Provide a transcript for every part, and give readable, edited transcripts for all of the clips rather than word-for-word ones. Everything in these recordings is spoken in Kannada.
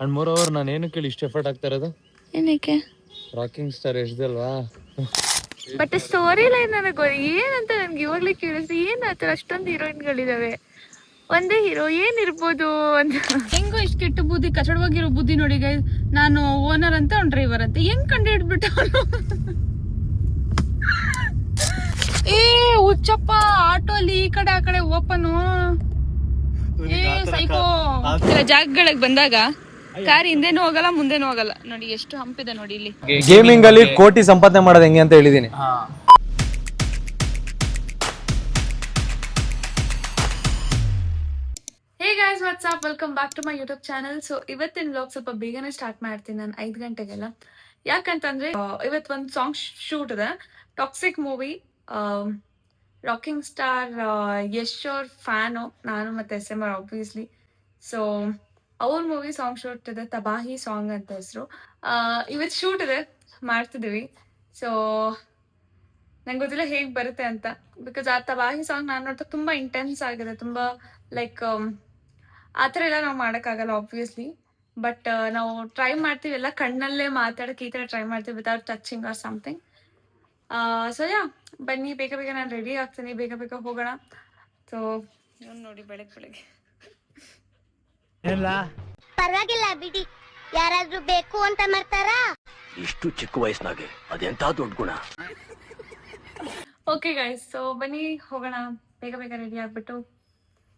ಅಂಡ್ ಮೋರ್ ಓವರ್ ನಾನು ಏನು ಕೇಳಿ ಇಷ್ಟು ಎಫರ್ಟ್ ಆಗ್ತಾ ಇರೋದು ಏನಕ್ಕೆ ರಾಕಿಂಗ್ ಸ್ಟಾರ್ ಎಷ್ಟ್ದಲ್ವಾ. ಬಟ್ ಸ್ಟೋರಿ ಲೈನ್ ನನಗೆ ಏನಂತ ನನ್ಗೆ ಇವಾಗ್ಲೇ ಕ್ಯೂರಿಯಸ್. ಏನ್ ಆತರ ಅಷ್ಟೊಂದು ಹೀರೋಯಿನ್ಗಳಿದಾವೆ, ಒಂದೇ ಹೀರೋ ಏನಿರ್ಬೋದು ಅಂತ. ಹೆಂಗೋ ಇಷ್ಟು ಕೆಟ್ಟ ಬುದ್ಧಿ, ಕಚಡವಾಗಿರೋ ಬುದ್ಧಿ ನೋಡಿ ಗೈಸ್. ನಾನು ಓನರ್ ಅಂತ ಅವ್ನ್ ಡ್ರೈವರ್ ಅಂತ ಹೆಂಗ್ ಕಂಡು ಹಿಡ್ಬಿಟ್ಟು ಏ ಹುಚ್ಚಪ್ಪ ಆಟೋಲಿ ಈ ಕಡೆ ಆ ಕಡೆ ಓಪನು. ಏ ಸೈಕೋ. ಜಾಗಗಳಿಗೆ ಬಂದಾಗ ಕಾರ್ ಹಿಂದೆನೂ ಹೋಗಲ್ಲ ಮುಂದೆನೂ ಹೋಗಲ್ಲ. ನೋಡಿ ಎಷ್ಟು ಹಂಪಿದೆ ನೋಡಿ ಇಲ್ಲಿ. ಗೇಮಿಂಗ್ ಅಲ್ಲಿ ಕೋಟಿ ಸಂಪಾದನೆ ಮಾಡೋದು ಹೆಂಗೆ ಅಂತ ಹೇಳಿದೀನಿ. Hey guys, what's up, welcome back to my YouTube channel. So ಇವತ್ತಿನ ವ್ಲಾಗ್ ಸ್ವಲ್ಪ ಬೇಗನೆ ಸ್ಟಾರ್ಟ್ ಮಾಡ್ತೀನಿ ನಾನು, 5 ಗಂಟೆಗೆಲ್ಲ. ಯಾಕಂತಂದ್ರೆ ಇವತ್ತು ಒಂದು ಸಾಂಗ್ ಶೂಟ್ ಇದೆ, toxic movie. Rocking star Yash ಅವ್ರ ಫ್ಯಾನು ನಾನು ಮತ್ತೆ SM ಆಬ್ವಿಯಸ್ಲಿ. ಸೊ ಅವ್ರ ಮೂವಿ ಸಾಂಗ್ ಶೂಟ್ ಇದೆ, ತಬಾಹಿ ಸಾಂಗ್ ಅಂತ ಹೆಸರು. ಇವತ್ತು ಶೂಟ್ ಇದೆ, ಮಾಡ್ತಿದ್ದೀವಿ. ಸೊ ನಂಗೆ ಗೊತ್ತಿಲ್ಲ ಹೇಗೆ ಬರುತ್ತೆ ಅಂತ, ಬಿಕಾಸ್ ಆ ತಬಾಹಿ ಸಾಂಗ್ ನಾನು ನೋಡ್ತಾ ತುಂಬ ಇಂಟೆನ್ಸ್ ಆಗಿದೆ, ತುಂಬ ಲೈಕ್ ಆ ಥರ ಎಲ್ಲ ನಾವು ಮಾಡೋಕ್ಕಾಗಲ್ಲ ಆಬ್ವಿಯಸ್ಲಿ. ಬಟ್ ನಾವು ಟ್ರೈ ಮಾಡ್ತೀವಿ, ಎಲ್ಲ ಕಣ್ಣಲ್ಲೇ ಮಾತಾಡೋಕ್ಕೆ ಈ ಥರ ಟ್ರೈ ಮಾಡ್ತೀವಿ without touching or something. So yeah, ಬನ್ನಿ ಬೇಗ ಬೇಗ ನಾನು ರೆಡಿ ಆಗ್ತೀನಿ, ಬೇಗ ಬೇಗ ಹೋಗೋಣ. ಸೊ ನೋಡಿ ಬೆಳಗ್ಗೆ ಪರವಾಗಿಲ್ಲ ಬಿಡಿ, ಯಾರಾದ್ರೂ ಬೇಕು ಅಂತ ಮಾಡ್ತಾರಾ? ಇಷ್ಟು ಚಿಕ್ಕ ವಯಸ್ಸಿನಾಗೆ ಅದೆಂತ ದೊಡ್ಡ ಗುಣ. ಓಕೆ ಗೈಸ್, ಸೊ ಬನ್ನಿ ಹೋಗೋಣ, ಬೇಗ ಬೇಗ ರೆಡಿ ಆಗ್ಬಿಟ್ಟು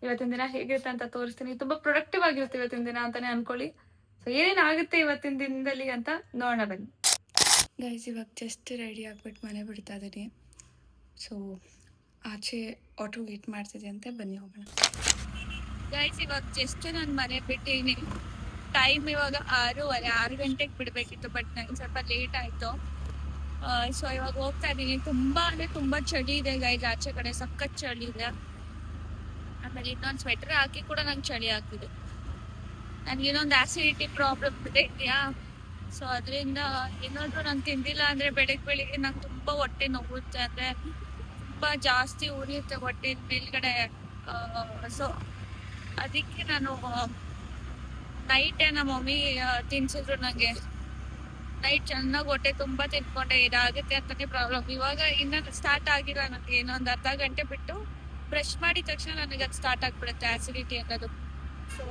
ಇವತ್ತಿನ ದಿನ ಹೇಗಿರುತ್ತೆ ಅಂತ ತೋರಿಸ್ತೀನಿ. ತುಂಬ ಪ್ರೊಡಕ್ಟಿವ್ ಆಗಿರುತ್ತೆ ಇವತ್ತಿನ ದಿನ ಅಂತಾನೆ ಅನ್ಕೊಳ್ಳಿ. ಸೊ ಏನೇನಾಗುತ್ತೆ ಇವತ್ತಿನ ದಿನದಲ್ಲಿ ಅಂತ ನೋಡೋಣ ಬನ್ನಿ ಗೈಸ್. ಇವಾಗ ಜಸ್ಟ್ ರೆಡಿ ಆಗ್ಬಿಟ್ಟು ಮನೆ ಬಿಡ್ತಾ ಇದ್ದೀನಿ. ಸೊ ಆಚೆ ಆಟೋ ವೇಟ್ ಮಾಡ್ತಿದೆ ಅಂತೆ, ಬನ್ನಿ ಹೋಗೋಣ ಗೈಸ್. ಇವಾಗ ಜಸ್ಟ್ ನಾನು ಮನೆ ಬಿಟ್ಟಿದ್ದೀನಿ. ಟೈಮ್ ಇವಾಗ 6 ಗಂಟೆಗೆ ಬಿಡಬೇಕಿತ್ತು, ಬಟ್ ನಂಗೆ ಸ್ವಲ್ಪ ಲೇಟ್ ಆಯಿತು. ಸೊ ಇವಾಗ ಹೋಗ್ತಾ ಇದ್ದೀನಿ. ತುಂಬ ಅಂದರೆ ತುಂಬ ಚಳಿ ಇದೆ ಗೈಸ್, ಆಚೆ ಕಡೆ ಸಖತ್ ಚಳಿ ಇದೆ. ಆಮೇಲೆ ಇನ್ನೊಂದು ಸ್ವೆಟರ್ ಹಾಕಿ ಕೂಡ ನಂಗೆ ಚಳಿ ಆಗ್ತಿದೆ. ನನಗೆ ಇನ್ನೊಂದು ಆಸಿಡಿಟಿ ಪ್ರಾಬ್ಲಮ್ ಇದೆಯಾ, ಸೊ ಅದರಿಂದ ಏನಾದರೂ ನಾನು ತಿಂದಿಲ್ಲ ಅಂದರೆ ಬೆಳಿಗ್ಗೆ ನಂಗೆ ತುಂಬ ಹೊಟ್ಟೆ ನೋವುತ್ತೆ, ಅಂದರೆ ತುಂಬ ಜಾಸ್ತಿ ಉರಿಯುತ್ತೆ ಹೊಟ್ಟೆ ಮೇಲ್ಗಡೆ. ಸೊ ಅದಕ್ಕೆ ನಾನು ನೈಟೇ ನಮ್ಮ ಮಮ್ಮಿ ತಿನ್ಸಿದ್ರು ನನಗೆ. ನೈಟ್ ಚೆನ್ನಾಗಿ ಹೊಟ್ಟೆ ತುಂಬ ತಿನ್ಕೊಂಡೆ, ಇದಾಗುತ್ತೆ ಅಂತಲೇ ಪ್ರಾಬ್ಲಮ್. ಇವಾಗ ಇನ್ನೂ ಸ್ಟಾರ್ಟ್ ಆಗಿಲ್ಲ ನನಗೆ, ಇನ್ನೊಂದು ಅರ್ಧ ಗಂಟೆ ಬಿಟ್ಟು ಬ್ರಷ್ ಮಾಡಿದ ತಕ್ಷಣ ನನಗೆ ಅದು ಸ್ಟಾರ್ಟ್ ಆಗಿಬಿಡುತ್ತೆ ಆಸಿಡಿಟಿ ಅನ್ನೋದು. ಸೊ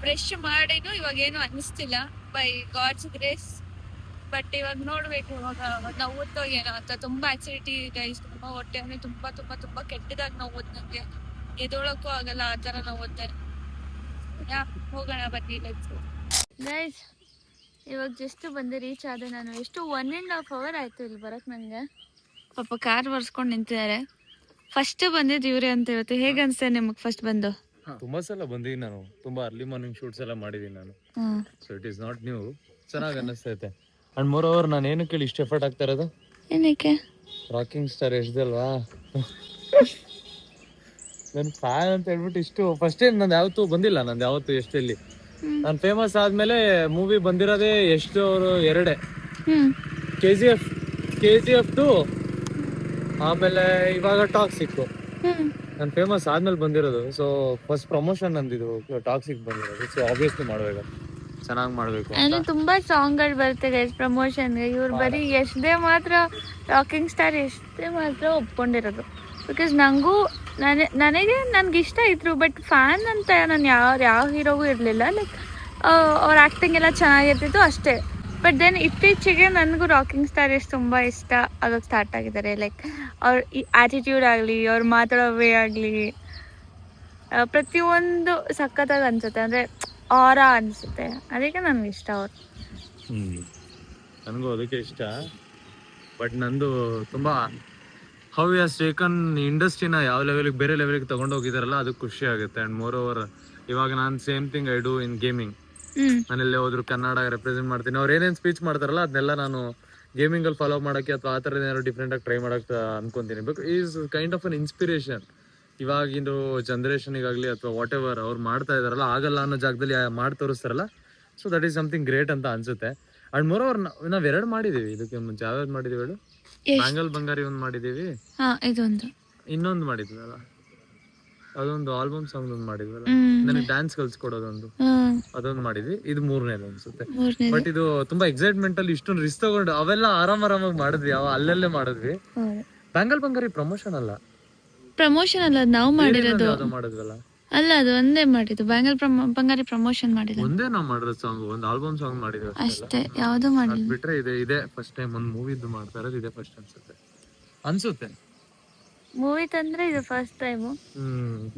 ಬ್ರಷ್ ಮಾಡಿನೂ ಇವಾಗ ಏನು ಅನ್ನಿಸ್ತಿಲ್ಲ ಬೈ ಗಾಡ್ಸ್ ಗ್ರೇಸ್. ಬಟ್ ಇವಾಗ ನೋಡಬೇಕು ಇವಾಗ ನೋವುತ್ತೋ ಏನೋ ಅಂತ. ತುಂಬ ಆಸಿಡಿಟಿ ಇದೆ, ತುಂಬ ಹೊಟ್ಟೆ ಅಂದರೆ ತುಂಬ ತುಂಬ ತುಂಬ ಕೆಟ್ಟದಾಗಿ ನೋವುತ್ತೆ ನನಗೆ, ಎದೊಳಕ್ಕೂ ಆಗಲ್ಲ ಆ ಥರ ನೋವುತ್ತೆ. ಹೋಗೋಣ ಬನ್ನಿ ಗೈಸ್. ಇವಾಗ ಜಸ್ಟ್ ಬಂದು ರೀಚ್ ಆದೆ ನಾನು. ಎಷ್ಟು 1.5 hour ಆಯಿತು ಇಲ್ಲಿ ಬರೋಕ್ಕೆ ನನಗೆ. ಪಾಪ ಕಾರ್ ಬರ್ಸ್ಕೊಂಡು ನಿಂತಿದ್ದಾರೆ. ಫಸ್ಟ್ ಬಂದಿದ್ದು ಇವ್ರೆ ಅಂತ. ಇವತ್ತು ಹೇಗೆ ಅನಿಸ್ತೆ ನಿಮಗೆ ಫಸ್ಟ್ ಬಂದು? ತುಂಬಾ ಸಲ ಬಂದಿದ್ದೀನಿ ನಾನು, ತುಂಬಾ ಅರ್ಲಿ ಮಾರ್ನಿಂಗ್ ಶೂಟ್ಸ್ ಎಲ್ಲ ಮಾಡಿದ್ದೀನಿ ನಾನು. So it is not new, ಚೆನ್ನಾಗಿ ಅನ್ನಿಸ್ತೈತೆ. ಅಂಡ್ ಮೋರ್ ಓವರ್ ನಾನು ಏನು ಕೇಳಿ ಇಷ್ಟು ಎಫರ್ಟ್ ಆಗ್ತಾ ಇರೋದು ಏನಕ್ಕೆ? ರಾಕಿಂಗ್ ಸ್ಟಾರ್ ಎಷ್ಟ್ದಲ್ವಾ. ನನ್ನ ಫ್ಯಾನ್ ಅಂತ ಹೇಳ್ಬಿಟ್ಟು ಇಷ್ಟು ಫಸ್ಟ್ ಟೈಮ್ ನಂದು ಯಾವತ್ತೂ ಬಂದಿಲ್ಲ, ನಂದು ಯಾವತ್ತು ಎಷ್ಟೆಲ್ಲಿ ನಾನು ಫೇಮಸ್ ಆದ್ಮೇಲೆ ಮೂವಿ ಬಂದಿರೋದೇ ಎಷ್ಟು ಅವರು 2 KGF 2, ಆಮೇಲೆ ಇವಾಗ ಟಾಕ್ಸಿಕ್. ನಾನು ಫೇಮಸ್ ಆದ್ಮೇಲೆ ಬಂದಿರೋದು. ಸೊ ಫಸ್ಟ್ ಪ್ರಮೋಷನ್ ನಂದಿದು ಟಾಕ್ಸಿಕ್ ಬಂದಿರೋದು. ಸೊ ಆಬ್ವಿಯಸ್ಲಿ ಮಾಡ್ಬೇಕು, ಚೆನ್ನಾಗಿ ಮಾಡ್ಬೇಕು. ಅಲ್ಲಿ ತುಂಬಾ ಸಾಂಗ್ಗಳು ಬರುತ್ತೆ ಗೈಸ್ ಪ್ರಮೋಷನ್ಗೆ. ಇವ್ರು ಬರೀ ಎಷ್ಟೇ ಮಾತ್ರ ರಾಕಿಂಗ್ ಸ್ಟಾರ್ ಎಷ್ಟೇ ಮಾತ್ರ ಒಪ್ಕೊಂಡಿರೋದು. ಬಿಕಾಸ್ ನನಗೆ ಇಷ್ಟ ಇದ್ರು, ಬಟ್ ಫ್ಯಾನ್ ಅಂತ ನಾನು ಯಾವ ಹೀರೋಗೂ ಇರಲಿಲ್ಲ. ಲೈಕ್ ಅವ್ರ ಆ್ಯಕ್ಟಿಂಗ್ ಎಲ್ಲ ಚೆನ್ನಾಗಿರ್ತಿತ್ತು ಅಷ್ಟೇ. ಬಟ್ ದೆನ್ ಇತ್ತೀಚೆಗೆ ನನಗೂ ರಾಕಿಂಗ್ ಸ್ಟಾರ್ ತುಂಬ ಇಷ್ಟ ಆಗೋಕ್ಕೆ ಸ್ಟಾರ್ಟ್ ಆಗಿದ್ದಾರೆ. ಲೈಕ್ ಅವ್ರ ಆ್ಯಟಿಟ್ಯೂಡ್ ಆಗಲಿ, ಅವ್ರು ಮಾತಾಡೋ ವೇ ಆಗಲಿ, ಪ್ರತಿಯೊಂದು ಸಖತ್ತಾಗಿ ಅನಿಸುತ್ತೆ, ಅಂದರೆ ಆರಾ ಅನಿಸುತ್ತೆ. ಅದಕ್ಕೆ ನನಗೆ ಇಷ್ಟ ಅವ್ರು. ನನಗೂ ಅದಕ್ಕೆ ಇಷ್ಟ. ಬಟ್ ನಂದು ತುಂಬ ಹೌ ಹ್ಯಾಸ್ ಟೇಕನ್ ಇಂಡಸ್ಟ್ರಿನ ಯಾವ ಲೆವೆಲ್ಗೆ, ಬೇರೆ ಲೆವೆಲ್ಗೆ ತೊಗೊಂಡು ಹೋಗಿದಾರಲ್ಲ, ಅದು ಖುಷಿ ಆಗುತ್ತೆ. ಆ್ಯಂಡ್ ಮೋರ್ ಓವರ್ ಇವಾಗ ನಾನು same thing I do in gaming. ನಾನೆಲ್ಲೇ ಹೋದ್ರು ಕನ್ನಡ ರೆಪ್ರೆಸೆಂಟ್ ಮಾಡ್ತೀನಿ. ಅವ್ರು ಏನೇನು ಸ್ಪೀಚ್ ಮಾಡ್ತಾರಲ್ಲ ಅದನ್ನೆಲ್ಲ ನಾನು ಗೇಮಿಂಗಲ್ಲಿ ಫಾಲೋ ಮಾಡೋಕ್ಕೆ ಅಥವಾ ಆ ಥರದ ಏನಾದ್ರು ಡಿಫ್ರೆಂಟಾಗಿ ಟ್ರೈ ಮಾಡೋಕ್ಕೆ ಅನ್ಕೊತೀನಿ. Because is kind of an inspiration ಇವಾಗಿಂದು ಜನ್ರೇಷನಿಗಾಗಲಿ ಅಥವಾ ವಾಟ್ ಎವರ್ ಅವ್ರು ಮಾಡ್ತಾ ಇದಾರಲ್ಲ, ಆಗಲ್ಲ ಅನ್ನೋ ಜಾಗದಲ್ಲಿ ಮಾಡಿ ತೋರಿಸ್ತಾರಲ್ಲ. So that is something great ಅಂತ ಅನ್ಸುತ್ತೆ. ಅಂಡ್ ಮೋರ್ ಓವರ್ ನಾವು 2 ಮಾಡಿದ್ದೀವಿ ಇದಕ್ಕೆ ಮುಂಚೆ. ಯಾವ್ಯಾವ್ದು ಮಾಡಿದ್ದೀವಿ ಹೇಳು? ಮ್ಯಾಂಗಲ್ ಬಂಗಾರಿ ಒಂದು ಮಾಡಿದ್ದೀವಿ, ಇದೊಂದು ಇನ್ನೊಂದು ಮಾಡಿದ್ವಿ ಅಲ್ಲ, ಅದೊಂದು ಆಲ್ಬಮ್ ಸಾಂಗ್ ಒಂದು ಮಾಡಿದ್ವಲ್ಲ, ಹ್ಮ್. ನನಗೆ ಡ್ಯಾನ್ಸ್ ಕಲ್ಸ್ಕೊಡೋದೊಂದು, ಅದೊಂದು ಮಾಡಿದ್ವಿ. ಇದು ಮೂರನೇದು ಅನ್ಸುತ್ತೆ. ಮೂರನೇದು. ಬಟ್ ಇದು ತುಂಬಾ ಎಕ್ಸೈಟ್ಮೆಂಟ್ ಅಲ್ಲಿ ಇಷ್ಟೊಂದು ರಿಸ್ಕ್ ತಗೊಂಡು ಅವೆಲ್ಲ ಆರಾಮಾಗಿ ಮಾಡಿದ್ವಿ. ಅಲ್ಲಲ್ಲೇ ಮಾಡಿದ್ವಿ. ಬ್ಯಾಂಗಲ್ ಬಂಗಾರಿ ಪ್ರಮೋಷನ್ ಅಲ್ಲ, ಪ್ರಮೋಷನ್ ಅಲ್ಲ, ನಾವು ಮಾಡಿರೋದು ಯಾವ್ದೋ ಮಾಡಿದ್ವಲ್ಲ. ಅಲ್ಲ, ಅದು ಒಂದೇ ಮಾಡಿದ್ದು. ಬ್ಯಾಂಗಲ್ ಬಂಗಾರಿ ಪ್ರಮೋಷನ್ ಮಾಡಿಲ್ಲ, ಒಂದೇ ನಾವ್ ಮಾಡಿರೋ ಸಾಂಗ್, ಒಂದು ಆಲ್ಬಮ್ ಸಾಂಗ್ ಮಾಡಿದ್ವಿ ಅಷ್ಟೇ, ಯಾವ್ದು ಮಾಡಿಲ್ಲ. ಬಿಟ್ರೆ ಇದೆ ಫಸ್ಟ್ ಟೈಮ್ ಒಂದು ಮೂವಿದ್ದು ಮಾಡ್ತಾ ಇರೋದು, ಇದೆ ಫಸ್ಟ್ ಅನ್ಸುತ್ತೆ. ಮೂವಿ ತಂದ್ರೆ ಇದು ಫಸ್ಟ್ ಟೈಮು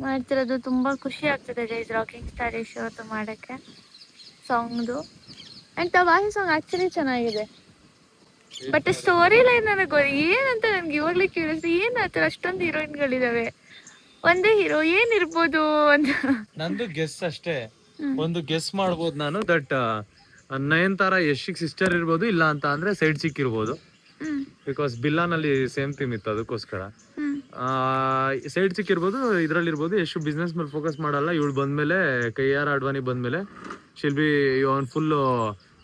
ಮಾಡ್ತಿರೋದು. ತುಂಬಾ ಖುಷಿ ಆಗ್ತದೆ ಗೈಸ್, ರಾಕಿಂಗ್ ಸ್ಟಾರ್ ಶೋ ಅಂತ ಮಾಡಕ್ಕೆ ಸಾಂಗ್ದು. ಅಂಡ್ ತವಾಹಿ ಸಾಂಗ್ ಆಕ್ಚುಲಿ ಚೆನ್ನಾಗಿದೆ, ಬಟ್ ಸ್ಟೋರಿ ಲೈನ್ ನನಗೆ ಏನಂತ ನನ್ಗೆ ಇವಾಗ್ಲೇ ಕ್ಯೂರಿಯಸ್. ಏನ್ ಆತರ ಅಷ್ಟೊಂದು ಹೀರೋಯಿನ್ಗಳಿದಾವೆ, ಒಂದೇ ಹೀರೋ ಏನಿರ್ಬೋದು ಅಂತ. ನಂದು ಗೆಸ್ ಅಷ್ಟೇ, ಒಂದು ಗೆಸ್ ಮಾಡ್ಬೋದು ನಾನು. ದಟ್ ನಯನತಾರ ಯಶಿಕ್ ಸಿಸ್ಟರ್ ಇರ್ಬೋದು, ಇಲ್ಲ ಅಂತ ಅಂದ್ರೆ ಸೈಡ್ ಚಿಕ್ ಇರ್ಬೋದು. ಬಿಕಾಸ್ ಬಿಲ್ಲಾನಲ್ಲಿ ಸೇಮ್ ಥೀಮ್ ಇತ್ತು, ಅದಕ್ಕೋಸ್ಕರ ಸೈಡ್ ಚಿಕ್ ಇರ್ಬೋದು. ಇದ್ರಲ್ಲಿ ಇರ್ಬೋದು. ಯಶು ಬಿಸ್ನೆಸ್ ಮೇಲೆ ಫೋಕಸ್ ಮಾಡಲ್ಲ. ಇವಳು ಬಂದ್ಮೇಲೆ KR ಅಡ್ವಾಣಿ ಬಂದ್ಮೇಲೆ ಶಿಲ್ ಬಿ ಇವನ್ ಫುಲ್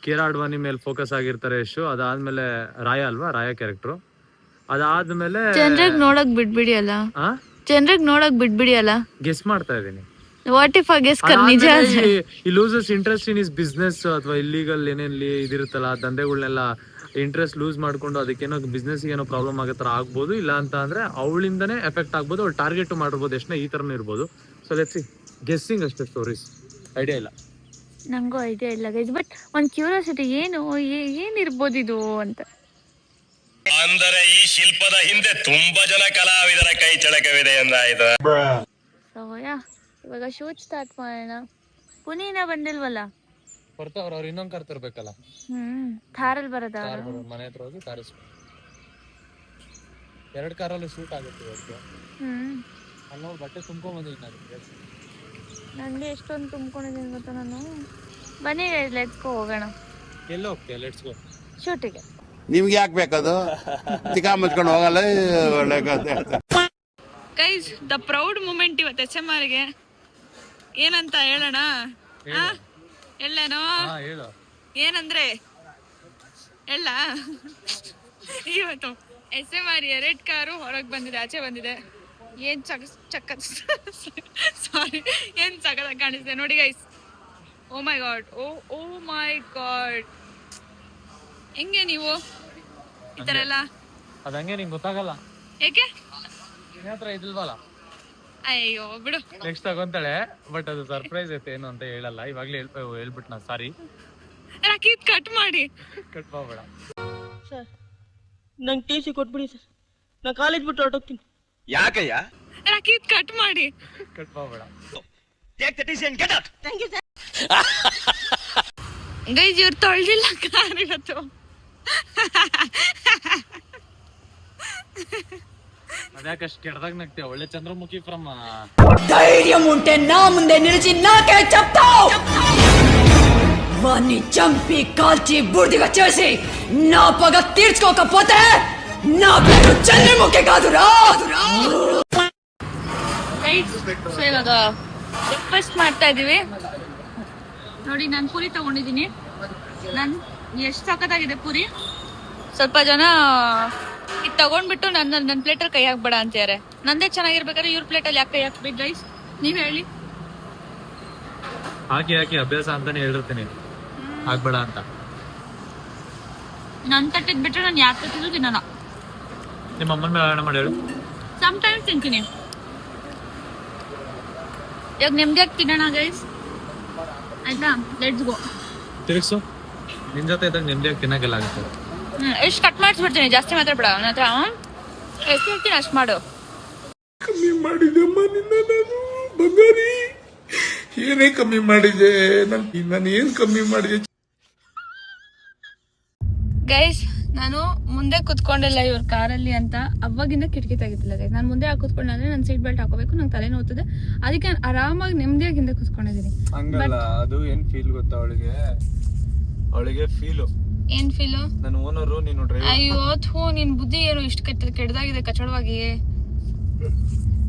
KR ಅಡ್ವಾಣಿ ಮೇಲೆ ಫೋಕಸ್ ಆಗಿರ್ತಾರೆ ಯಶು. ಅದಾದ್ಮೇಲೆ ರಾಯ ಅಲ್ವಾ, ರಾಯ ಕ್ಯಾರೆಕ್ಟರ್. ಅದಾದ್ಮೇಲೆ ಜನರಿಗೆ ನೋಡಕ್ ಬಿಡ್ಬಿಡಿ ಅಲ್ಲ, ಜನರಿಗೆ ನೋಡಕ್ ಬಿಡ್ಬಿಡಿ ಅಲ್ಲ. ಗೆಸ್ ಮಾಡ್ತಾ ಇದೀನಿ. ವಾಟ್ ಇಫ್ ಗೆಸ್ ನಿಜ ಈ loses interest in is business ಅಥವಾ ಇಲ್ಲಿಗಲ್ ಏನೇನು ಇದಿರುತ್ತಲ್ಲ ದಂಧೆಗಳನ್ನೆಲ್ಲ ಇಂಟ್ರೆಸ್ಟ್ ಲೂಸ್ ಮಾಡ್ಕೊಂಡು ಅದಕ್ಕೇನೋ ಬಿಸ್ನೆಸ್ ಏನೋ ಪ್ರಾಬ್ಲಮ್ ಆಗೋ ಥರ ಆಗ್ಬೋದು. ಇಲ್ಲ ಅಂತ ಅಂದ್ರೆ ಅವಳಿಂದನೇ ಎಫೆಕ್ಟ್ ಆಗ್ಬೋದು, ಅವಳು ಟಾರ್ಗೆಟ್ ಮಾಡಿರ್ಬೋದು. ಎಷ್ಟೇ ಈ ಥರನೂ ಇರ್ಬೋದು. ಸೊ ಲೆಟ್ಸ್ ಸಿ, ಗೆಸ್ಸಿಂಗ್ ಅಷ್ಟೇ, ಸ್ಟೋರೀಸ್ ಐಡಿಯಾ ಇಲ್ಲ. ನಂಗೂ ಐಡಿಯಾ ಇಲ್ಲ ಗೈಸ್, ಬಟ್ ಒಂದು ಕ್ಯೂರಿಯಾಸಿಟಿ, ಏನಿರ್ಬೋದು ಇದು ಅಂತ. ಅಂದರೆ ಈ ಶಿಲ್ಪದ ಹಿಂದೆ ತುಂಬಾ ಜನ ಕಲಾವಿದರ ಕೈ ಚಳಕವಿದೆ ಎಂದಾಯ್ತು. ಸೊ ಇವಾಗ ಶೂಟ್ ಸ್ಟಾರ್ಟ್ ಮಾಡೋಣ. ಪುನೀನ ಬಂದಿಲ್ವಲ್ಲ, ಬರ್ತಾವ್ರ, ಅವ್ರು ಇನ್ನೊಂದು ಕಾರ್ ತರ್ಬೇಕಲ್ಲ. ಥಾರಲ್ಲಿ ಬರೋದ ಮನೆ ಹತ್ರ ಹೋಗಿ ಕಾರಿಸ್ಕೊಂಡು 2 ಕಾರಲ್ಲಿ ಶೂಟ್ ಆಗುತ್ತೆ ಇವತ್ತು. ಅಲ್ಲೋಗಿ ಬಟ್ಟೆ ತುಂಬ್ಕೊಂಡ್ ಬಂದಿದ್ದೀನಿ. ನನಗೆ ಎಷ್ಟೊಂದು ತುಂಬ್ಕೊಂಡಿದ್ದೀನಿ ಗೊತ್ತಾ ನಾನು. ಬನ್ನಿ ಲೆಟ್ಸ್ ಗೋ, ಹೋಗೋಣ. ಎಲ್ಲ ಹೋಗ್ತೀಯ? ಲೆಟ್ಸ್ ಗೋ ಶೂಟಿಗೆ. ನಿಮ್ಗೆ ಯಾಕೆ ಬೇಕದು? ಚಿಕ್ಕ ಮುಚ್ಕೊಂಡು ಹೋಗಲ್ಲ, ಒಳ್ಳೆ ಗೈಸ್, ದ ಪ್ರೌಡ್ ಮೂಮೆಂಟ್ ಇವತ್ತು SMR ಗೆ ಏನಂತ ಹೇಳೋಣ? ಎಲ್ಲೇನೋ ಏನಂದ್ರೆ ಎಲ್ಲ ಇವತ್ತು SMR 2 ಕಾರು ಹೊರಗೆ ಬಂದಿದೆ, ಆಚೆ ಬಂದಿದೆ. ಏನ್ ಸಾರಿ, ಏನ್ ಸಗದಾಗಿ ಕಾಣಿಸ್ತಿದೆ ನೋಡಿ ಗೈಸ್. ಓ ಮೈ ಗಾಡ್, ಹೆಂಗೆ ನೀವು ಈ ತರ ಎಲ್ಲ? ಅದಂಗೆ ನಿಂಗೆ ಗೊತ್ತಾಗಲ್ಲ, ಏಕೆ? ನಿನ್ನ ಹತ್ರ ಇದಿಲ್ವಲ್ಲ. ಅಯ್ಯೋ ಬಿಡು, ನೆಕ್ಸ್ಟ್ ತಗೊಂತಾಳೆ. ಬಟ್ ಅದು ಸರ್ಪ್ರೈಸ್ ಐತೆ, ಏನು ಅಂತ ಹೇಳಲ್ಲ. ಇವಾಗ್ಲೇ ಹೇಳ್ಬಿಟ್ಟು ನಾ ಸಾರಿ. ರಾಕಿತ್ ಕಟ್ ಮಾಡಿ, ಕಟ್ ಮಾಡಬೇಡ ಸರ್. ನಂಗೆ TC ಕೊಟ್ಬಿಡಿ ಸರ್, ನಾ ಕಾಲೇಜ್ ಬಿಟ್ಟು ಹೊರಟೋಗ್ತೀನಿ. ಯಾಕಯ್ಯ? ರಾಕಿತ್ ಕಟ್ ಮಾಡಿ, ಕಟ್ ಮಾಡಬೇಡ. Take the TC and get out. Thank you sir. Guys ಇವ್ರು ತೊಳ್ದಿಲ್ಲ ಕಾರ್ ಇವತ್ತು. అదాకಷ್ಟು ಕೆಡದಾಗ నక్తే ಒಳ್ಳೆ చంద్రముఖి ఫ్రమ్ ధైర్యం ఉంటే నా ముందే నిలిచి నాకే చెప్తావు. వాణ్ణి చంపి కాల్చి బూడిదగా చేసి నా పగ తీర్చుకోకపోతే నా పేరు చంద్రముఖి కాదురా. ಸೊ ಇವಾಗ ಬ್ರೇಕ್ಫಾಸ್ಟ್ ಮಾಡ್ತಾ ಇದೀವಿ ನೋಡಿ. ನಾನು ಪೂರಿ ತಗೊಂಡಿದ್ದೀನಿ. ನನ್ ಎಷ್ಟು ಸಖತ್ತಾಗಿದೆ ಪೂರಿ. ಸ್ವಲ್ಪ ಜನ ಇದು ತಗೊಂಡ್ಬಿಟ್ಟು ನನ್ನ ಪ್ಲೇಟಲ್ಲಿ ಕೈ ಹಾಕ್ಬೇಡ ಅಂತಾರೆ. ನಂದೇ ಚೆನ್ನಾಗಿರ್ಬೇಕಾದ್ರೆ ಇವ್ರ ಪ್ಲೇಟಲ್ಲಿ ಯಾಕೆ ಕೈ ಹಾಕ್ಬೇಕು ಗೈಸ್? ನೀವ್ ಹೇಳಿ. ಹಾಕಿ ಅಭ್ಯಾಸ ಅಂತಾನೆ ಹೇಳಿರ್ತೀನಿ, ಹಾಕ್ಬೇಡ ಅಂತ. ನನ್ ತಟ್ಟಿದ್ ಬಿಟ್ರೆ ನಾನು ಯಾಕೆ ತಟ್ಟಿದ್ರು ತಿನ್ನಲ್ಲ. ನಿಮ್ಮ ಅಮ್ಮನ ಮೇಲೆ ಆಣ ಮಾಡಿ ಹೇಳು. ಸಮ್ಟೈಮ್ಸ್ ತಿಂತೀನಿ. ಇವಾಗ ನೆಮ್ಮದಿಯಾಗಿ ತಿನ್ನೋಣ ಗೈಸ್, ಆಯ್ತಾ? Let's go. ತಿರುಗಿಸು. ನಿನ್ ಜೊತೆ ಇದ್ದಾಗ ನೆಮ್ಮದಿಯಾಗಿ ತಿನ್ನಕ್ಕೆಲ್ಲ ಆಗುತ್ತೆ. ಎಷ್ಟು ಕಟ್ ಮಾಡಿಸ್ಬಿಡ್ತೀನಿ, ಜಾಸ್ತಿ ಮಾತಾಡ್ಬೇಡ. ನನ್ನ ಹತ್ರ ಎಷ್ಟು ಹೇಳ್ತೀನಿ ಅಷ್ಟು ಮಾಡು. ಕಮ್ಮಿ ಮಾಡಿದೆಮ್ಮ ನಿನ್ನ ನಾನು ಬಂಗಾರಿ. ಏನೇ ಕಮ್ಮಿ ಮಾಡಿದೆ ನಾನು ಏನ್ ಕಮ್ಮಿ ಮಾಡಿದೆ? ಗೈಸ್ ನಾನು ಮುಂದೆ ಕುತ್ಕೊಂಡಿಲ್ಲ ಇವ್ರ ಕಾರಲ್ಲಿ ಅಂತ ಅವಾಗಿಂದ ಕಿಟಕಿ ತೆಗಿತಿಲ್ಲ ಗೈಸ್. ನಾನು ಮುಂದೆ ಕುತ್ಕೊಂಡ್ರೆ ನಾನು ಸೀಟ್ ಬೆಲ್ಟ್ ಹಾಕೋಬೇಕು, ನಂಗೆ ತಲೆ ನೋವುತ್ತದೆ. ಅದಕ್ಕೆ ನಾನು ಆರಾಮಾಗಿ ನೆಮ್ಮದಿಯಾಗಿ ಹಿಂದೆ ಕುತ್ಕೊಂಡಿದ್ದೀನಿ. ಹಂಗಲ್ಲ, ಅದು ಏನ್ ಫೀಲ್ ಗೊತ್ತಾ ಅವಳಿಗೆ ಫೀಲು. ಏನ್ ಫೀಲು? ನನ್ನ ಓನರು, ನೀನು ಡ್ರೈವರ್. ಅಯ್ಯೋ ಥೂ, ನಿನ್ ಬುದ್ಧಿ ಏನು ಇಷ್ಟು ಕೆಟ್ಟದಾಗಿದೆ ಕಚಡವಾಗಿ.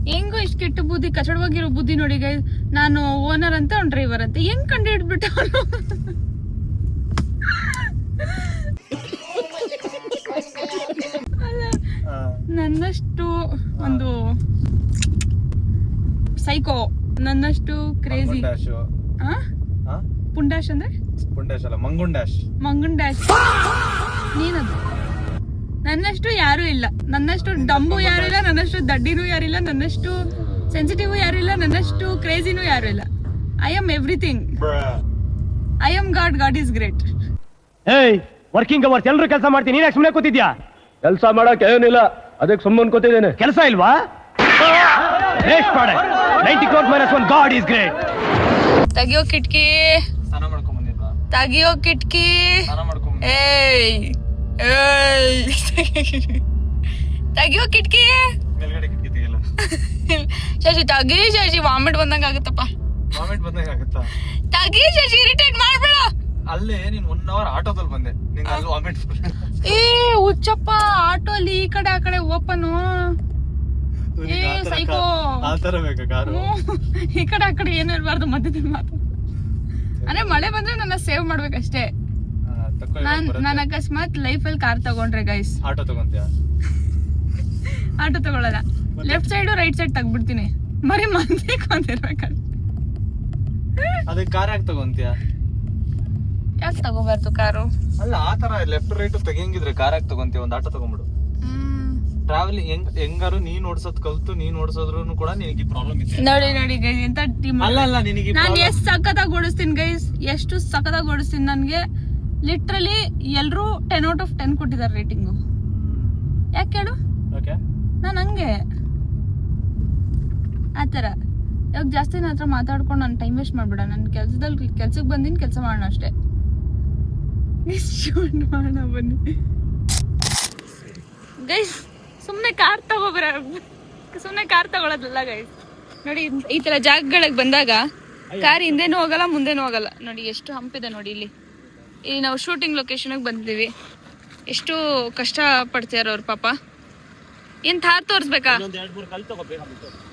ಹೆಂಗೋ ಇಷ್ಟು ಕೆಟ್ಟ ಬುದ್ಧಿ, ಕಚಡವಾಗಿರೋ ಬುದ್ಧಿ ನೋಡಿ ಗೈಸ್. ನಾನು ಓನರ್ ಅಂತ ಅವ್ನು ಡ್ರೈವರ್ ಅಂತ ಹೆಂಗ್ ಕಂಡು ಹಿಡ್ಬಿಟ್ಟ ಅವನು. ನನ್ನಷ್ಟು ಒಂದು ಸೈಕೋ, ನನ್ನಷ್ಟು ಕ್ರೇಜಿ. ಪುಂಡಾಶ್ ಅಂದ್ರೆ ಪುಂಡಾಶ್ ಅಲ್ಲ, ಮಂಗುಂಡಾಶ್. ಮಂಗುಂಡಾಶ್ ನೀನದು. ನನ್ನಷ್ಟು ಯಾರು ಇಲ್ಲ, ನನ್ನಷ್ಟು ಡಂಬು ಯಾರು ಇಲ್ಲ, ನನ್ನಷ್ಟು ದಡ್ಡಿನೂ ಯಾರಿಲ್ಲ, ನನ್ನಷ್ಟು ಸೆನ್ಸಿಟಿವ್ ಯಾರು ಇಲ್ಲ, ನನ್ನಷ್ಟು ಕ್ರೇಜಿನೂ ಯಾರು ಇಲ್ಲ. I am everything. I am god, god is great. ಏಯ್, ವರ್ಕಿಂಗ್ ಅವರ್ಸ್ ಎಲ್ಲರೂ ಕೆಲಸ ಮಾಡ್ತೀನಿ, ನೀನ್ ಸುಮ್ಮನೆ ಕೂತಿದ್ಯಾ? ಕೆಲಸ ಮಾಡಕ್ ಏನಿಲ್ಲ, ಅದಕ್ಕೆ ಸುಮ್ಮನೆ ಕೂತಿದ್ದೇನೆ. ಕೆಲಸ ಇಲ್ವಾ? 90 crores minus 1, God is great. ತೆಗಿಯೋ ಕಿಟ್ಕಿ, ಸ್ನಾನ ಮಾಡ್ಕೊಂಡ್ ಬಂದಿದ್ದ. ತೆಗಿಯೋ ಕಿಟ್ಕಿ. ಸ್ನಾನ ಮಾಡ್ಕೊಂಡ್ ಏಯ್ ಏಯ್ ತೆಗಿಯೋ ಕಿಟ್ಕಿ. ಮೇಲ್ಗಡೆ ಕಿಟಕಿ ತೆಗಿಲ್ಲ. ಶಶಿ ತಗಿ, ಶಶಿ ವಾಮಿಟ್ ಬಂದಂಗ ಆಗುತ್ತಪ್ಪ. ವಾಮಿಟ್ ಬಂದಾಗ ಆಗುತ್ತಾ? ತಗಿ ಶಶಿ, ಇರಿಟೇಟ್ ಮಾಡ್ಬೇಡ. ಅಲ್ಲೇ ನೀನ್ 1 hour ಆಟೋದಲ್ಲಿ ಬಂದೆ, ನಿಂಗೆ ಅಲ್ಲಿ ವಾಮಿಟ್. ಏ ಹುಚ್ಚಪ್ಪ, ಆಟೋ ಅಲ್ಲಿ ಈ ಕಡೆ ಆ ಕಡೆ ಓಪನ್. ಏ ಸೈಕೋ, ಆತರ ಬೇಕಾ ಕಾರು? ಈ ಕಡೆ ಆ ಕಡೆ ಏನು ಇರಬಾರ್ದು, ಮಧ್ಯದಲ್ಲಿ ಮಾತು. ಅಂದ್ರೆ ಮಳೆ ಬಂದ್ರೆ ನನ್ನ ಸೇವ್ ಮಾಡ್ಬೇಕಷ್ಟೇ. ನಾನು ಅಕಸ್ಮಾತ್ ಲೈಫಲ್ಲಿ ಕಾರ್ ತಗೊಂಡ್ರೆ ಗೈಸ್, ಆಟೋ ತಗೊಂತೀಯ? ಆಟೋ ತಗೊಳ್ಳಲ್ಲ, ಲೆಫ್ಟ್ ಸೈಡ್ ರೈಟ್ ಸೈಡ್ ತಗ್ಬಿಡ್ತೀನಿ. ಬರೀ ಮಂದಿ ಕೊಂದಿರ್ಬೇಕಂತ. ಅದಕ್ಕೆ ಕಾರ್ ಯಾಕೆ ತಗೊಂತೀಯ? ಯಾಕೆ ತಗೋಬಾರ್ದು ಕಾರು? ಅಲ್ಲ, ಆತರ ಲೆಫ್ಟ್ ರೈಟ್ ತೆಗಿಯಂಗಿದ್ರೆ ಕಾರ್ ಯಾಕೆ ತಗೊಂತೀಯ? ಒಂದ್ ಆಟೋ ತಗೊಂಡ್ಬಿಡು. ಟ್ರಾವೆಲಿಂಗ್ ಹೆಂಗಾರು ನೀನ್ ಓಡ್ಸೋದ್ ಕಲ್ತು ನೀನ್ ಓಡಿಸೋದ್ರು ಕೂಡ ನಿನಗೆ ಪ್ರಾಬ್ಲಮ್ ಇದೆ. ನೋಡಿ ಗೈಸ್, ಎಂತ ಟೀಮ್. ಅಲ್ಲ ನಿನಗೆ ನಾನು ಎಷ್ಟು ಸಖತ್ತಾಗಿ ಓಡಿಸ್ತೀನಿ ಗೈಸ್, ಎಷ್ಟು ಸಖತ್ತಾಗಿ ಓಡಿಸ್ತೀನಿ. ನನ್ಗೆ ಲಿಟ್ರಲಿ ಎಲ್ರು 10 out of 10 ಕೊಟ್ಟಿದ್ದಾರೆ ರೇಟಿಂಗು. ಯಾಕೆ ಹೇಳು? ನಾನು ಹಂಗೆ ಆತರ ಇವಾಗ ಜಾಸ್ತಿ ನನ್ನ ಹತ್ರ ಮಾತಾಡ್ಕೊಂಡು ನಾನು ಟೈಮ್ ವೇಸ್ಟ್ ಮಾಡ್ಬೇಡ. ನನ್ನ ಕೆಲ್ಸಕ್ಕೆ ಬಂದಿನಿ, ಕೆಲಸ ಮಾಡೋಣ ಅಷ್ಟೇ. ಮಾಡೋಣ ಬನ್ನಿ ಗೈಸ್. ಸುಮ್ಮನೆ ಕಾರ್ ತಗೊಳ್ಳೋದಲ್ಲ ಗೈಸ್. ನೋಡಿ, ಈ ತರ ಜಾಗಗಳಿಗೆ ಬಂದಾಗ ಕಾರ್ ಹಿಂದೆನೂ ಹೋಗಲ್ಲ, ಮುಂದೆನೂ ಹೋಗಲ್ಲ. ನೋಡಿ ಎಷ್ಟು ಹಂಪಿದೆ ನೋಡಿ ಇಲ್ಲಿ. ನಾವು ಶೂಟಿಂಗ್ ಲೊಕೇಶನ್ಗೆ ಬಂದಿದ್ದೀವಿ. ಎಷ್ಟು ಕಷ್ಟ ಪಡ್ತಿದಾರ ಅವ್ರ ಪಾಪ. ಏನ್ ಥಾರ್ ತೋರಿಸ್ಬೇಕಾ?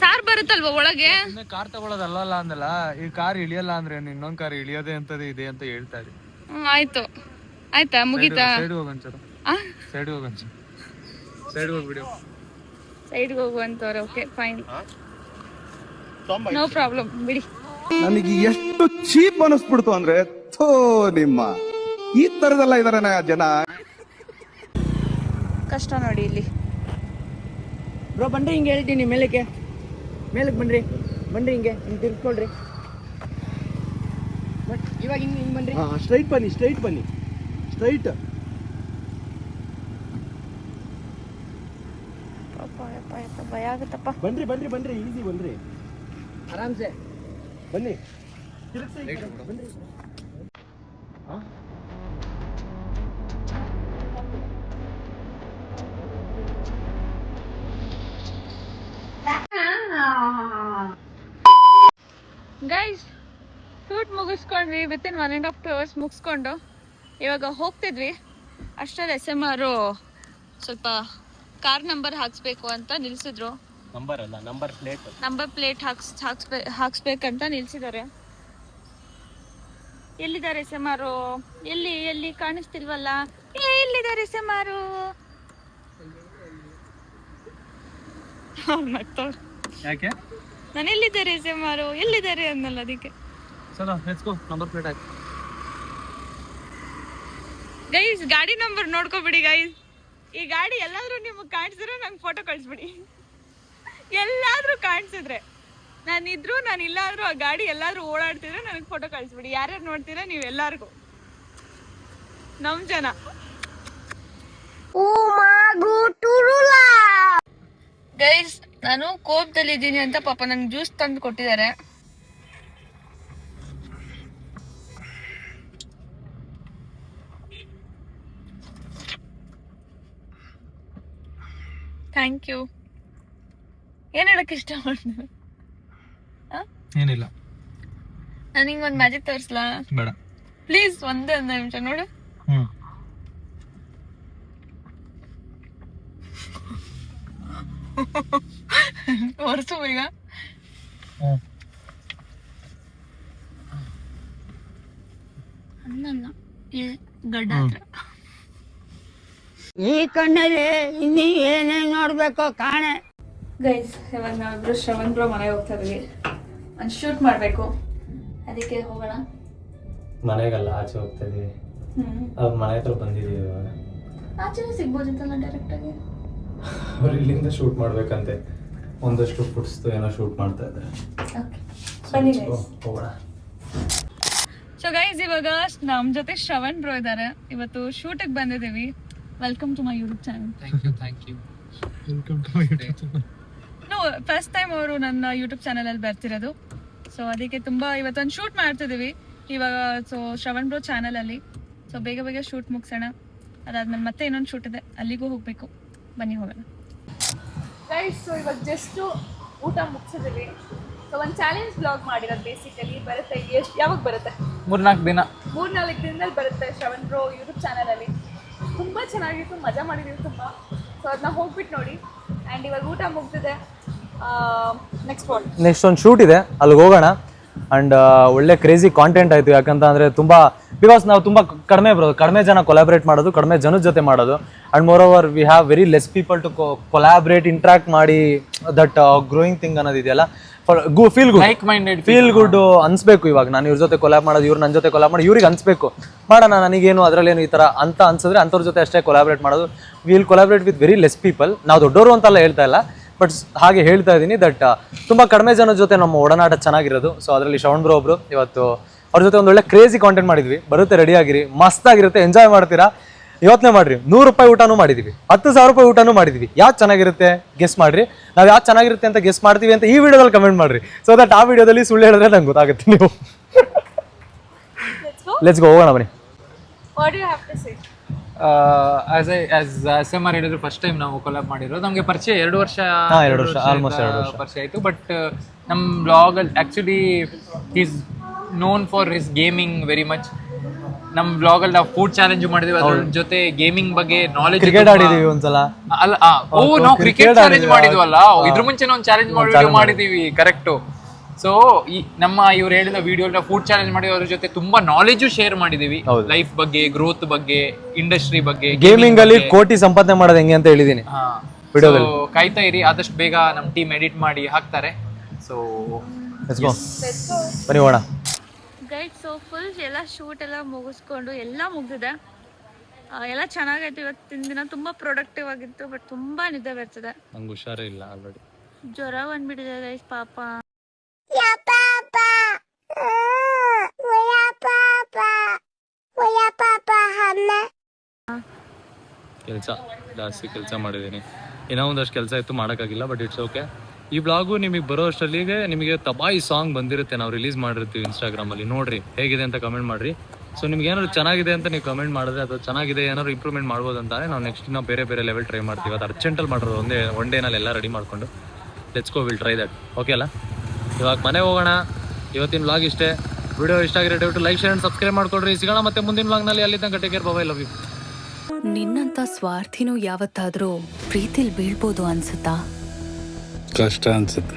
ಥಾರ್ ಬರುತ್ತಲ್ವಾ ಒಳಗೆ? ಕಾರ್ ತಗೊಳ್ಳೋದಲ್ಲ ಅಂದಲ್ಲ, ಈ ಕಾರ್ ಇಳಿಯಲ್ಲ ಅಂದ್ರೆ ಇನ್ನೊಂದ್ ಕಾರ್ ಇಳಿಯೋದೇ ಅಂತದೇ ಇದೆ ಅಂತ ಹೇಳ್ತಾ ಇದ್ದೆ. ಆಯ್ತು, ಆಯ್ತಾ, ಮುಗೀತಾ? ಸೈಡ್ ಹೋಗಂಚರು, ಸೈಡ್ ಹೋಗಂಚರು, ಸೈಡ್ ಹೋಗ್ಬಿಡಿ. ಸೈಡ್ಗೆ ಹೋಗುವಂತವ್ರೆ. ಓಕೆ ಫೈನ್, ನೋ ಪ್ರಾಬ್ಲಮ್, ಬಿಡಿ. ನನಗೆ ಎಷ್ಟು ಚೀಪ್ ಅನಿಸ್ಬಿಡ್ತು ಅಂದ್ರೆ, ಥೋ ನಿಮ್ಮ ಈ ತರದೆಲ್ಲ ಇದಾರೆ ಜನ. ಕಷ್ಟ ನೋಡಿ ಇಲ್ಲಿ. ಬ್ರೋ ಬನ್ರಿ, ಹಿಂಗೆ ಹೇಳ್ತೀನಿ, ಮೇಲಕ್ಕೆ ಬನ್ರಿ ಹಿಂಗೆ ತಿರ್ಸ್ಕೊಳ್ರಿ. ಇವಾಗ ಹಿಂಗೆ ಬನ್ರಿ. ಸ್ಟ್ರೈಟ್ ಬನ್ನಿ. ಭಯ ಆಗುತ್ತಪ್ಪ. ಬನ್ರಿ ಈಸಿ ಬನ್ರಿ, ಆರಾಮ್ಸೆ ಬನ್ನಿ. ಗೈಸ್, ಶೂಟ್ ಮುಗಿಸ್ಕೊಂಡ್ವಿ. ವಿತಿನ್ 1.5 hours ಮುಗಿಸ್ಕೊಂಡು ಇವಾಗ ಹೋಗ್ತಿದ್ವಿ. ಅಷ್ಟರಲ್ಲಿ SMR ಸ್ವಲ್ಪ ಕಾರ್ ನಂಬರ್ ಹಾಕ್ಸ್ಬೇಕು ಅಂತ ನಿಲ್ಸಿದ್ರು. Number plate ಹಾಕ್ಸ್ಬೇಕಂತ ನಿಲ್ಸಿದ್ದಾರೆ. ಎಲ್ಲಿದ್ದಾರೆ SMR? ಎಲ್ಲಿ ಕಾಣಿಸ್ತಿಲ್ವಲ್ಲ? ಎಲ್ಲಿದ್ದಾರೆ SMR? ಯಾಕೆ ನಾನು ಎಲ್ಲಿದ್ದಾರೆ SMR ಎಲ್ಲಿದ್ದಾರೆ ಅನ್ನಲ್ಲ, ಅದಕ್ಕೆ. ಚಲೋ let's go, number plate hockey. Guys, ಗಾಡಿ ನಂಬರ್ ನೋಡ್ಕೊಬಿಡಿ ಗೈಸ್. ಈ ಗಾಡಿ ಎಲ್ಲಾದ್ರೂ ನಿಮಗೆ ಕಾಣಿಸಿದ್ರೆ ನಂಗೆ ಫೋಟೋ ಕಳಿಸ್ಬಿಡಿ. ಎಲ್ಲಾದ್ರೂ ಕಾಣಿಸಿದ್ರೆ, ನಾನಿದ್ರು ನಾನು ಇಲ್ಲಾದ್ರೂ ಆ ಗಾಡಿ ಎಲ್ಲಾದ್ರೂ ಓಡಾಡ್ತಿದ್ರೆ ನನಗೆ ಫೋಟೋ ಕಳಿಸ್ಬಿಡಿ. ಯಾರ್ಯಾರು ನೋಡ್ತೀರಾ ನೀವು ಎಲ್ಲಾರ್ಗು, ನಮ್ ಜನ. ಗೈಸ್, ನಾನು ಕೋಪದಲ್ಲಿ ಇದ್ದೀನಿ ಅಂತ ಪಾಪ ನಂಗೆ ಜ್ಯೂಸ್ ತಂದು ಕೊಟ್ಟಿದ್ದಾರೆ. Thank you. ಏನ್ ಹೇಳಕ್ ಇಷ್ಟ ಮಾಡ್ತೀನಿ? ಏನಿಲ್ಲ, ನಾನು ಹಿಂಗ್ ಒಂದ್ ಮ್ಯಾಜಿಕ್ ತೋರಿಸ್ಲಾ? ಬೇಡ ಪ್ಲೀಸ್, ಒಂದೇ ಒಂದು ನಿಮಿಷ ನೋಡು. ಹೊರಸು ಈಗ. ಅನ್ನ ಗಡ್ಡ ಹತ್ರ. ಈ ಕಣ್ಣಲ್ಲಿ ಇನ್ನೀ ಏನೇನ್ ನೋಡ್ಬೇಕೋ ಕಾಣೆ. ಗೈಸ್, ಇವಾಗ ನಾವಿಬ್ರು ಶ್ರವಣ್ ಬ್ರೋ ಮನೆಗೆ ಹೋಗ್ತಾ ಇದೀವಿ. ಒಂದು ಶೂಟ್ ಮಾಡಬೇಕು, ಅದಕ್ಕೆ ಹೋಗೋಣ. ಮನೆಗಲ್ಲ, ಆಚೆ ಹೋಗ್ತಾ ಇದೀವಿ. ಅವ್ರ ಮನೆ ಹತ್ರ ಬಂದಿದ್ದೀವಿ ಇವಾಗ. ಆಚೆ ಸಿಗ್ಬೋದಿತ್ತಲ್ಲ ಡೈರೆಕ್ಟಾಗಿ. ಅವ್ರು ಇಲ್ಲಿಂದ ಶೂಟ್ ಮಾಡ್ಬೇಕಂತೆ, ಒಂದಷ್ಟು ಫುಡ್ಸ್ದು ಏನೋ ಶೂಟ್ ಮಾಡ್ತಾ ಇದ್ದಾರೆ. ಬನ್ನಿ ಹೋಗೋಣ. ಸೊ ಗೈಸ್, ಇವಾಗ ನಮ್ಮ ಜೊತೆ ಶ್ರವಣ್ ಬ್ರೋ ಇದ್ದಾರೆ. ಇವತ್ತು ಶೂಟಿಗೆ ಬಂದಿದ್ದೀವಿ. Welcome to my YouTube channel. Thank you. Welcome to my YouTube channel. First time ಅವರು ನನ್ನ ಯೂಟ್ಯೂಬ್ ಚಾನಲಲ್ಲಿ ಬರ್ತಿರೋದು. ಸೊ ಅದಕ್ಕೆ ತುಂಬ ಇವತ್ತೊಂದು ಶೂಟ್ ಮಾಡ್ತಿದ್ದೀವಿ ಇವಾಗ. ಸೊ ಶ್ರವಣ್ ಬ್ರೋ ಚಾನಲಲ್ಲಿ. ಸೊ ಬೇಗ ಬೇಗ ಶೂಟ್ ಮುಗಿಸೋಣ. ಅದಾದ್ಮೇಲೆ ಮತ್ತೆ ಇನ್ನೊಂದು ಶೂಟ್ ಇದೆ, ಅಲ್ಲಿಗೂ ಹೋಗಬೇಕು. ಬನ್ನಿ ಹೋಗೋಣ. ಗೈಸ್, ಸೊ ಇವಾಗ ಜಸ್ಟು ಊಟ ಮುಗಿಸಿದ್ದೀವಿ. ಸೊ ಒಂದು ಚಾಲೆಂಜ್ ಬ್ಲಾಗ್ ಮಾಡಿರೋದು ಬೇಸಿಕಲಿ. ಬರುತ್ತೆ, ಯಾವಾಗ ಬರುತ್ತೆ? 3-4 ದಿನ. 3-4 ದಿನದಲ್ಲಿ ಬರುತ್ತೆ ಶ್ರವಣ್ ಬ್ರೋ ಯೂಟ್ಯೂಬ್ ಚಾನಲಲ್ಲಿ. ತುಂಬ ಚೆನ್ನಾಗಿತ್ತು, ಮಜಾ ಮಾಡಿದ್ದೀವಿ ತುಂಬ. ಸೊ ಅದನ್ನ ಹೋಗ್ಬಿಟ್ಟು ನೋಡಿ. ಆ್ಯಂಡ್ ಇವಾಗ ಊಟ ಮುಗ್ದಿದೆ. ನೆಕ್ಸ್ಟ್ ಒಂದು ಶೂಟ್ ಇದೆ, ಅಲ್ಲಿಗೆ ಹೋಗೋಣ. ಆ್ಯಂಡ್ ಒಳ್ಳೆ ಕ್ರೇಜಿ ಕಾಂಟೆಂಟ್ ಆಯಿತು. ಯಾಕಂತ ಅಂದರೆ ಬಿಕಾಸ್ ನಾವು ತುಂಬ ಕಡಿಮೆ ಜನ ಕೊಲಾಬ್ರೇಟ್ ಮಾಡೋದು, ಕಡಿಮೆ ಜನದ ಜೊತೆ ಮಾಡೋದು. And more over we have very less people to collaborate, interact ಮಾಡಿ ದಟ್ ಗ್ರೋಯಿಂಗ್ ಥಿಂಗ್ ಅನ್ನೋದಿದೆಯಲ್ಲ. ಫೀಲ್ ಗುಡ್ ಅನ್ಸ್ಬೇಕು. ಇವಾಗ ನಾನು ಇವ್ರ ಜೊತೆ ಕೊಲಾಬ್ ಮಾಡೋದು, ಇವ್ರು ನನ್ನ ಜೊತೆ ಕೊಲಾಬ್ ಮಾಡಿ ಇವ್ರಿಗೆ ಅನ್ಸ್ಬೇಕು, ಮಾಡೋಣ ನನಗೇನು ಅದರಲ್ಲೇನು ಈ ಥರ ಅಂತ ಅನ್ಸಿದ್ರೆ ಅಂಥವ್ರ ಜೊತೆ ಅಷ್ಟೇ ಕೊಲಾಬ್ರೇಟ್ ಮಾಡೋದು. Will collaborate with very less people. ನಾವು ದೊಡ್ಡವರು ಅಂತೆಲ್ಲ ಹೇಳ್ತಾ ಇಲ್ಲ, ಬಟ್ ಹಾಗೆ ಹೇಳ್ತಾ ಇದ್ದೀನಿ ದಟ್ ತುಂಬ ಕಡಿಮೆ ಜನದ ಜೊತೆ ನಮ್ಮ ಒಡನಾಟ ಚೆನ್ನಾಗಿರೋದು. ಸೊ ಅದರಲ್ಲಿ ಶ್ರವಣ್ ಬ್ರೋ ಒಬ್ರು. ಇವತ್ತು ಅವ್ರ ಜೊತೆ ಒಂದು ಒಳ್ಳೆ ಕ್ರೇಜಿ ಕಾಂಟೆಂಟ್ ಮಾಡಿದ್ವಿ. ಬರುತ್ತೆ, ರೆಡಿ ಆಗಿರಿ, ಮಸ್ತಾಗಿರುತ್ತೆ, ಎಂಜಾಯ್ ಮಾಡ್ತೀರಾ. ಯೋಚನೆ ಮಾಡ್ರಿ, 100 ರೂಪಾಯಿ ಊಟನೂ ಮಾಡಿದ್ವಿ, 10,000 ರೂಪಾಯಿ ಊಟನೂ ಮಾಡಿದ್ವಿ. ಯಾವ್ದು ಚೆನ್ನಾಗಿರುತ್ತೆ ಗೆಸ್ ಮಾಡ್ರಿ. ನಾವು ಯಾವ್ದು ಚೆನ್ನಾಗಿರುತ್ತೆ ಅಂತ ಗೆಸ್ ಮಾಡ್ತೀವಿ ಅಂತ ಈ ವಿಡಿಯೋದಲ್ಲಿ ಕಮೆಂಟ್ ಮಾಡ್ರಿ. ಸೊ ದಟ್ ಆ ವಿಡಿಯೋದಲ್ಲಿ ಸುಳ್ಳು ಹೇಳಿದ್ರೆ ನಂಗೆ ಗೊತ್ತಾಗುತ್ತೆ. ನೀವು ಲೆಟ್ಸ್ ಗೋ, ಹೋಗೋಣ ಬನ್ನಿ. What you have to say? ಆಸ್ ಎಮ್ ಆರ್ ಹೇಳಿದ್ರು, ಫಸ್ಟ್ ಟೈಮ್ ನಾವು ಕೊಲಾಬ್ ಮಾಡಿರೋದು. ನಮಗೆ ಪರಿಚಯ 2 ವರ್ಷ ಆಲ್ಮೋಸ್ಟ್ 2 ವರ್ಷ ಪರಿಚಯ ಆಯಿತು. ಬಟ್ ನಮ್ಮ ಬ್ಲಾಗಲ್ಲಿ actually is known for his gaming very much. ನಮ್ಮ ಬ್ಲಾಗಲ್ಲಿ ನಾವು ಫುಡ್ ಚಾಲೆಂಜ್ ಮಾಡಿದ್ವಿ, ಅದ್ರ ಜೊತೆ ಗೇಮಿಂಗ್ ಬಗ್ಗೆ ನಾಲೆಜ್. ಕ್ರಿಕೆಟ್ ಆಡಿದೀವಿ ಒಂದ್ಸಲ. ಅಲ್ಲ, ನಾವು ಕ್ರಿಕೆಟ್ ಚಾಲೆಂಜ್ ಮಾಡಿದ್ವಲ್ಲ, ಇದ್ರ ಮುಂಚೆ ಒಂದು ಚಾಲೆಂಜ್ ಮಾಡಿದೀವಿ. ಕರೆಕ್ಟು. ಸೊ ಈ ಇವ್ರು ಹೇಳಿದ ವಿಡಿಯೋ ಫುಡ್ ಚಾಲೆಂಜ್ ಮಾಡಿ ಅದ್ರ ಜೊತೆ ತುಂಬಾ ನಾಲೆಜ್ ಶೇರ್ ಮಾಡಿದೀವಿ. ಲೈಫ್ ಬಗ್ಗೆ, ಗ್ರೋತ್ ಬಗ್ಗೆ, ಇಂಡಸ್ಟ್ರಿ ಬಗ್ಗೆ, ಗೇಮಿಂಗ್ ಅಲ್ಲಿ ಕೋಟಿ ಸಂಪಾದನೆ ಮಾಡೋದು ಹೆಂಗೆ ಅಂತ ಹೇಳಿದೀನಿ ವಿಡಿಯೋದಲ್ಲಿ. ಕಾಯ್ತಾ ಇರಿ, ಆದಷ್ಟು ಬೇಗ ನಮ್ಮ ಟೀಮ್ ಎಡಿಟ್ ಮಾಡಿ ಹಾಕ್ತಾರೆ. ಸೊ ಬನ್ನಿ ಹೋಗೋಣ. ಗೈಡ್, ಸೊ ಫುಲ್ ಎಲ್ಲ ಶೂಟ್ ಎಲ್ಲ ಮುಗಿಸ್ಕೊಂಡು ಎಲ್ಲ ಮುಗಿದಿದೆ. ಎಲ್ಲ ಚೆನ್ನಾಗಾಯ್ತು. ಇವತ್ತಿನ ದಿನ ತುಂಬಾ ಪ್ರೊಡಕ್ಟಿವ್ ಆಗಿತ್ತು. ಬಟ್ ತುಂಬಾ ನಿದ್ದೆ ಬರ್ತದೆ. ನಂಗೆ ಹುಷಾರೇ ಇಲ್ಲ, ಆಲ್ರೆಡಿ ಜ್ವರ ಬಂದ್ಬಿಟ್ಟಿದೆ ಗೈಸ್, ಪಾಪ. ಜಾಸ್ತಿ ಕೆಲಸ ಮಾಡಿದ್ದೀನಿ. ಏನೋ ಒಂದಷ್ಟು ಕೆಲಸ ಇತ್ತು, ಮಾಡೋಕ್ಕಾಗಿಲ್ಲ. But it's okay. ಈ ಬ್ಲಾಗು ನಿಮಗೆ ಬರೋ ಅಷ್ಟಲ್ಲಿಗೆ ನಿಮಗೆ ತಬಾಯಿ ಸಾಂಗ್ ಬಂದಿರುತ್ತೆ, ನಾವು ರಿಲೀಸ್ ಮಾಡಿರ್ತೀವಿ ಇನ್ಸ್ಟಾಗ್ರಾಮಲ್ಲಿ. ನೋಡ್ರಿ ಹೇಗಿದೆ ಅಂತ ಕಮೆಂಟ್ ಮಾಡಿರಿ. ಸೊ ನಿಮ್ಗೆ ಏನಾದ್ರು ಚೆನ್ನಾಗಿದೆ ಅಂತ ನೀವು ಕಮೆಂಟ್ ಮಾಡಿದ್ರೆ, ಅಥವಾ ಚೆನ್ನಾಗಿದೆ ಏನಾದ್ರು ಇಂಪ್ರೂವ್ಮೆಂಟ್ ಮಾಡ್ಬೋದು ಅಂತಾನೆ ನಾವು ನೆಕ್ಸ್ಟ್ ನಾವು ಬೇರೆ ಲೆವೆಲ್ ಟ್ರೈ ಮಾಡ್ತೀವಿ. ಅದು ಅರ್ಜೆಂಟಲ್ಲಿ ಮಾಡಿರೋದು ಒನ್ ಡೇನಲ್ಲಿ ಎಲ್ಲ ರೆಡಿ ಮಾಡಿಕೊಂಡು let's go, will try that. Okay ಅಲ್ಲ? ಇವಾಗ ಮನೆ ಹೋಗೋಣ. ಇವತ್ತಿನ ಬ್ಲಾಗ್ ಇಷ್ಟೇ. ವಿಡಿಯೋ ಇಷ್ಟ ಆಗಿರೋ ದಯವಿಟ್ಟು ಲೈಕ್, ಶೇರ್ ಆ್ಯಂಡ್ ಸಬ್ಸ್ಕ್ರೈಬ್ ಮಾಡ್ಕೊಳ್ರಿ. ಸಿಗೋಣ ಮತ್ತೆ ಮುಂದಿನ ಬ್ಲಾಗ್ನಲ್ಲಿ. ಅಲ್ಲಿ ತನಕ take care, bye, love you. ನಿನ್ನಂತ ಸ್ವಾರ್ಥಿನೂ ಯಾವತ್ತಾದ್ರೂ ಪ್ರೀತಿಲ್ ಬೀಳ್ಬೋದು ಅನ್ಸುತ್ತಾ? ಕಷ್ಟ ಅನ್ಸುತ್ತೆ.